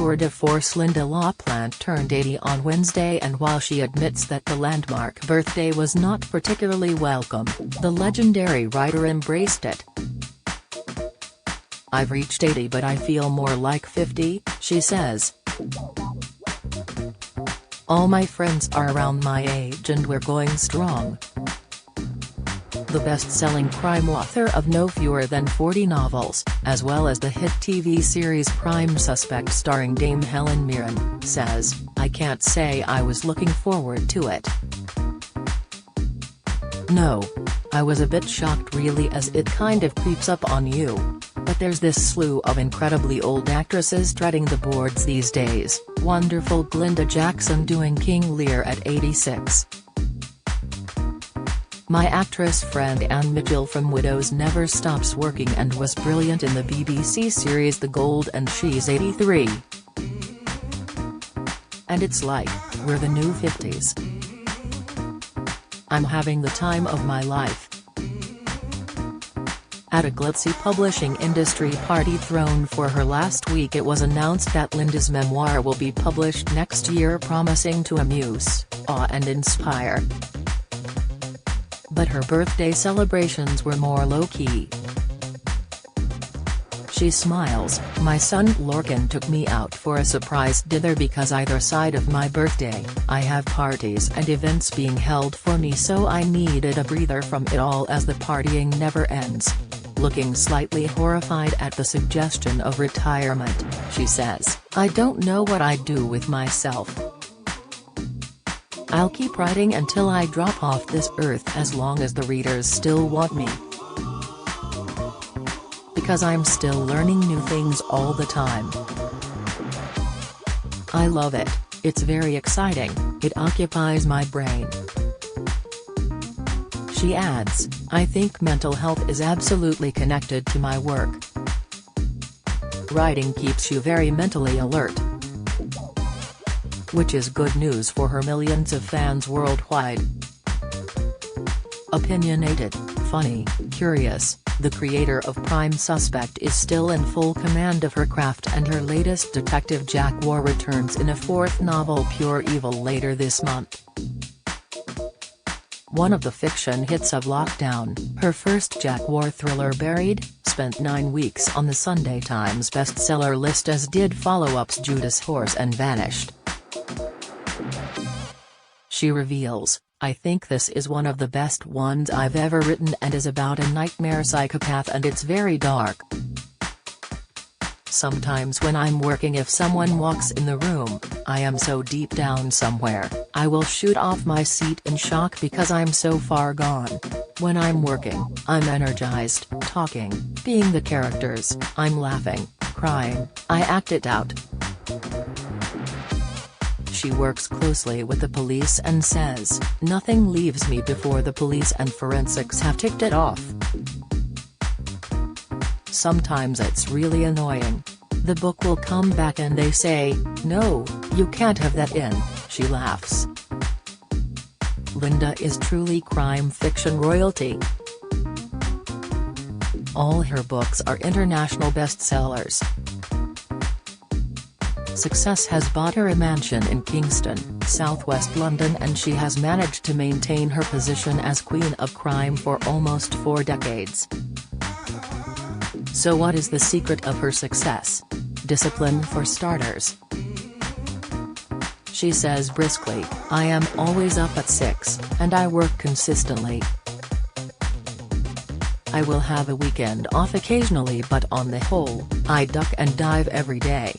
tour de force. Lynda la Plante turned 80 on Wednesday, and while she admits that the landmark birthday was not particularly welcome, the legendary writer embraced it. "I've reached 80 but I feel more like 50, she says. "All my friends are around my age and we're going strong." The best-selling crime author of no fewer than 40 novels, as well as the hit TV series Prime Suspect starring Dame Helen Mirren, says, "I can't say I was looking forward to it. No. I was a bit shocked really, as it kind of creeps up on you. But there's this slew of incredibly old actresses treading the boards these days. Wonderful Glenda Jackson doing King Lear at 86. My actress friend Anne Mitchell from Widows never stops working and was brilliant in the BBC series The Gold, and she's 83. And it's like, we're the new 50s. I'm having the time of my life." At a glitzy publishing industry party thrown for her last week, it was announced that Lynda's memoir will be published next year, promising to amuse, awe and inspire. But her birthday celebrations were more low-key. She smiles, "My son Lorcan took me out for a surprise dinner because either side of my birthday, I have parties and events being held for me, so I needed a breather from it all as the partying never ends." Looking slightly horrified at the suggestion of retirement, she says, "I don't know what I'd do with myself. I'll keep writing until I drop off this earth, as long as the readers still want me. Because I'm still learning new things all the time. I love it, it's very exciting, it occupies my brain." She adds, "I think mental health is absolutely connected to my work. Writing keeps you very mentally alert." Which is good news for her millions of fans worldwide. Opinionated, funny, curious, the creator of Prime Suspect is still in full command of her craft, and her latest detective Jaguar returns in a fourth novel, Pure Evil, later this month. One of the fiction hits of lockdown, her first Jaguar thriller Buried, spent 9 weeks on the Sunday Times bestseller list, as did follow-ups Judas Horse and Vanished. She reveals, "I think this is one of the best ones I've ever written and is about a nightmare psychopath, and it's very dark. Sometimes when I'm working, if someone walks in the room, I am so deep down somewhere, I will shoot off my seat in shock because I'm so far gone. When I'm working, I'm energized, talking, being the characters, I'm laughing, crying, I act it out." She works closely with the police and says, "Nothing leaves me before the police and forensics have ticked it off. Sometimes it's really annoying. The book will come back and they say, 'No, you can't have that in,'" she laughs. Lynda is truly crime fiction royalty. All her books are international bestsellers. Success has bought her a mansion in Kingston, southwest London, and she has managed to maintain her position as Queen of Crime for almost 4 decades. So what is the secret of her success? Discipline, for starters. She says briskly, "I am always up at 6, and I work consistently. I will have a weekend off occasionally, but on the whole, I duck and dive every day.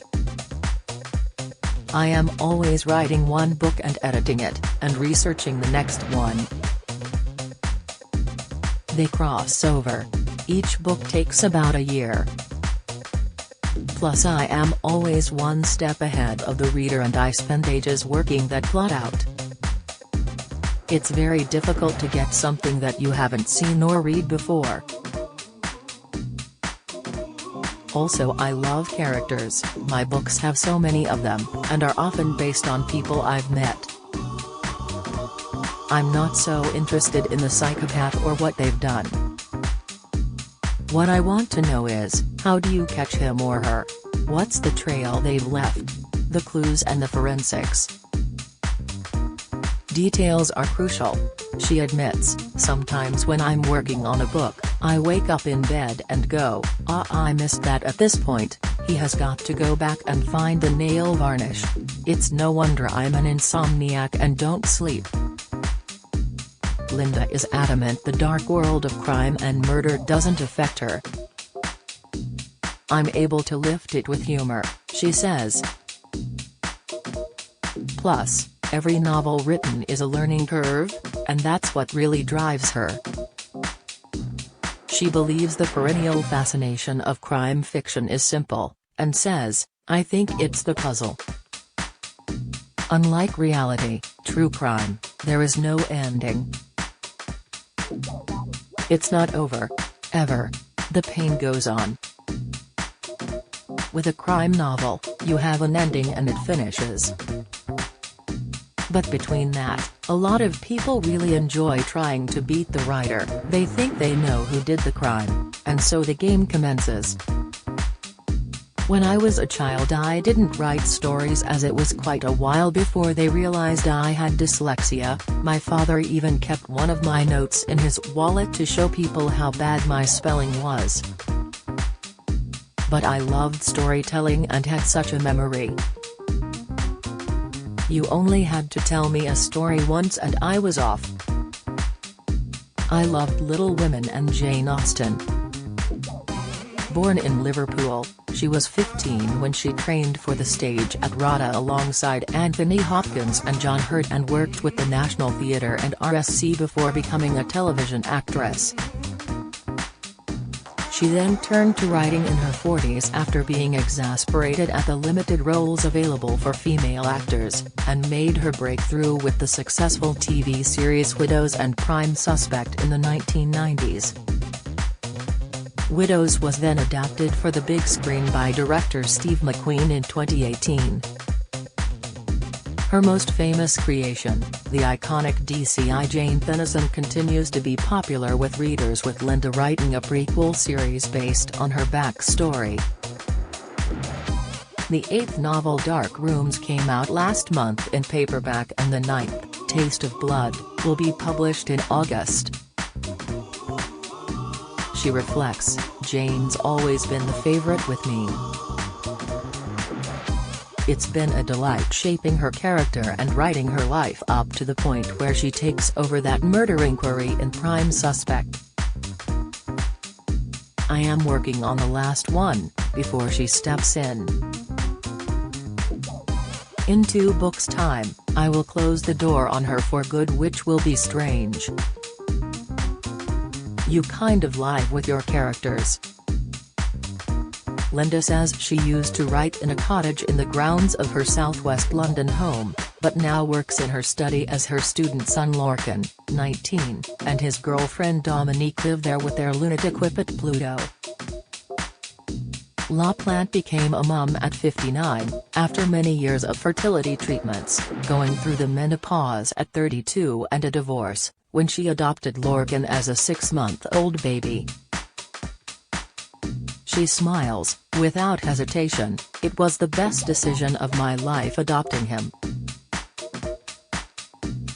I am always writing one book and editing it, and researching the next one. They cross over. Each book takes about a year. Plus I am always one step ahead of the reader, and I spend ages working that plot out. It's very difficult to get something that you haven't seen or read before. Also, I love characters, my books have so many of them, and are often based on people I've met. I'm not so interested in the psychopath or what they've done. What I want to know is, how do you catch him or her? What's the trail they've left? The clues and the forensics. Details are crucial. She admits, sometimes when I'm working on a book, I wake up in bed and go, I missed that at this point. He has got to go back and find the nail varnish. It's no wonder I'm an insomniac and don't sleep. Lynda is adamant the dark world of crime and murder doesn't affect her. I'm able to lift it with humor, she says. Plus, every novel written is a learning curve, and that's what really drives her. She believes the perennial fascination of crime fiction is simple, and says, I think it's the puzzle. Unlike reality, true crime, there is no ending. It's not over. Ever. The pain goes on. With a crime novel, you have an ending and it finishes. But between that, a lot of people really enjoy trying to beat the writer. They think they know who did the crime, and so the game commences. When I was a child I didn't write stories as it was quite a while before they realized I had dyslexia. My father even kept one of my notes in his wallet to show people how bad my spelling was. But I loved storytelling and had such a memory. You only had to tell me a story once and I was off. I loved Little Women and Jane Austen. Born in Liverpool, she was 15 when she trained for the stage at RADA alongside Anthony Hopkins and John Hurt and worked with the National Theatre and RSC before becoming a television actress. She then turned to writing in her 40s after being exasperated at the limited roles available for female actors, and made her breakthrough with the successful TV series Widows and Prime Suspect in the 1990s. Widows was then adapted for the big screen by director Steve McQueen in 2018. Her most famous creation, the iconic DCI Jane Tennyson, continues to be popular with readers, with Lynda writing a prequel series based on her backstory. The 8th novel Dark Rooms came out last month in paperback and the 9th, Taste of Blood, will be published in August. She reflects, Jane's always been the favorite with me. It's been a delight shaping her character and writing her life up to the point where she takes over that murder inquiry in Prime Suspect. I am working on the last one, before she steps in. In 2 books' time, I will close the door on her for good, which will be strange. You kind of live with your characters. Lynda says she used to write in a cottage in the grounds of her southwest London home, but now works in her study as her student son Lorcan, 19, and his girlfriend Dominique live there with their lunatic whippet Pluto. La Plante became a mum at 59, after many years of fertility treatments, going through the menopause at 32 and a divorce, when she adopted Lorcan as a 6-month-old baby. She smiles, without hesitation, "It was the best decision of my life adopting him.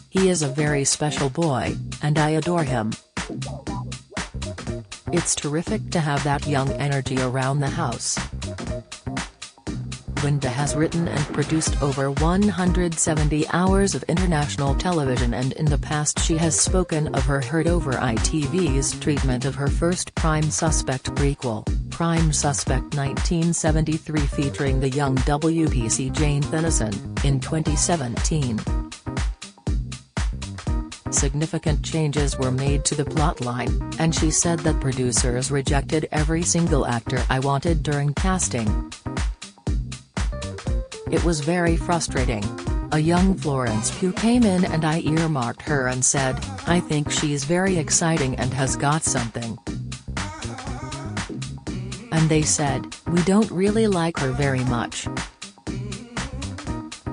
He is a very special boy, and I adore him. It's terrific to have that young energy around the house." Lynda has written and produced over 170 hours of international television, and in the past she has spoken of her heard over ITV's treatment of her first Prime Suspect prequel, Prime Suspect 1973, featuring the young WPC Jane Tennyson, in 2017. Significant changes were made to the plotline, and she said that producers rejected every single actor I wanted during casting. "It was very frustrating. A young Florence Pugh came in and I earmarked her and said, I think she's very exciting and has got something. And they said, we don't really like her very much.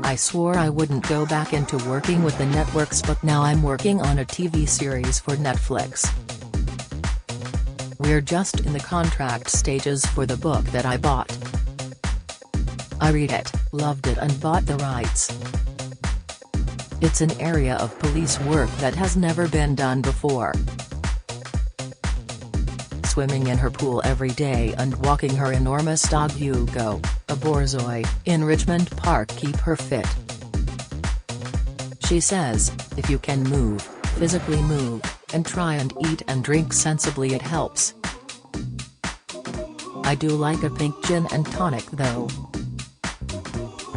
I swore I wouldn't go back into working with the networks, but now I'm working on a TV series for Netflix. We're just in the contract stages for the book that I bought. I read it, loved it and bought the rights. It's an area of police work that has never been done before. Swimming in her pool every day and walking her enormous dog Hugo, a Borzoi, in Richmond Park keep her fit. She says, if you can move, physically move, and try and eat and drink sensibly it helps. I do like a pink gin and tonic though.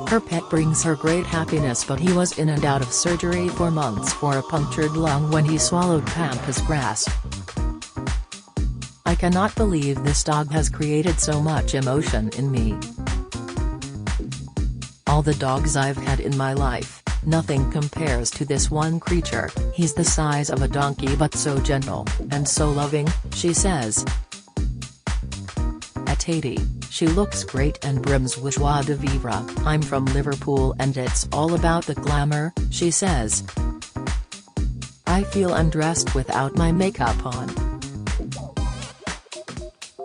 Her pet brings her great happiness, but he was in and out of surgery for months for a punctured lung when he swallowed pampas grass. I cannot believe this dog has created so much emotion in me. All the dogs I've had in my life, nothing compares to this one creature. He's the size of a donkey but so gentle, and so loving, she says. At 80, she looks great and brims with joie de vivre. I'm from Liverpool and it's all about the glamour, she says. I feel undressed without my makeup on.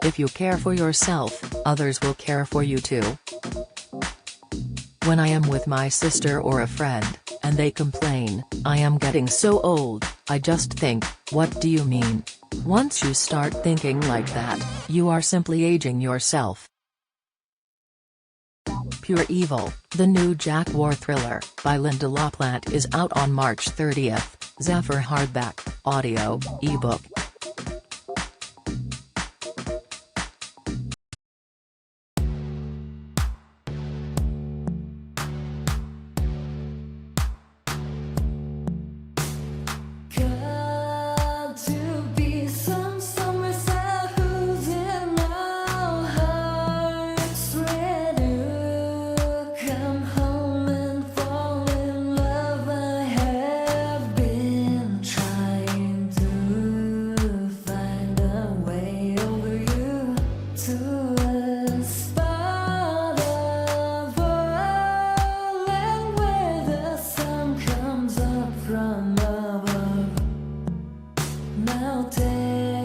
If you care for yourself, others will care for you too. When I am with my sister or a friend, and they complain, I am getting so old, I just think, what do you mean? Once you start thinking like that, you are simply aging yourself. Pure Evil, the new Jack War thriller, by Lynda la Plante is out on March 30th, Zephyr hardback, audio, ebook. From above, melted.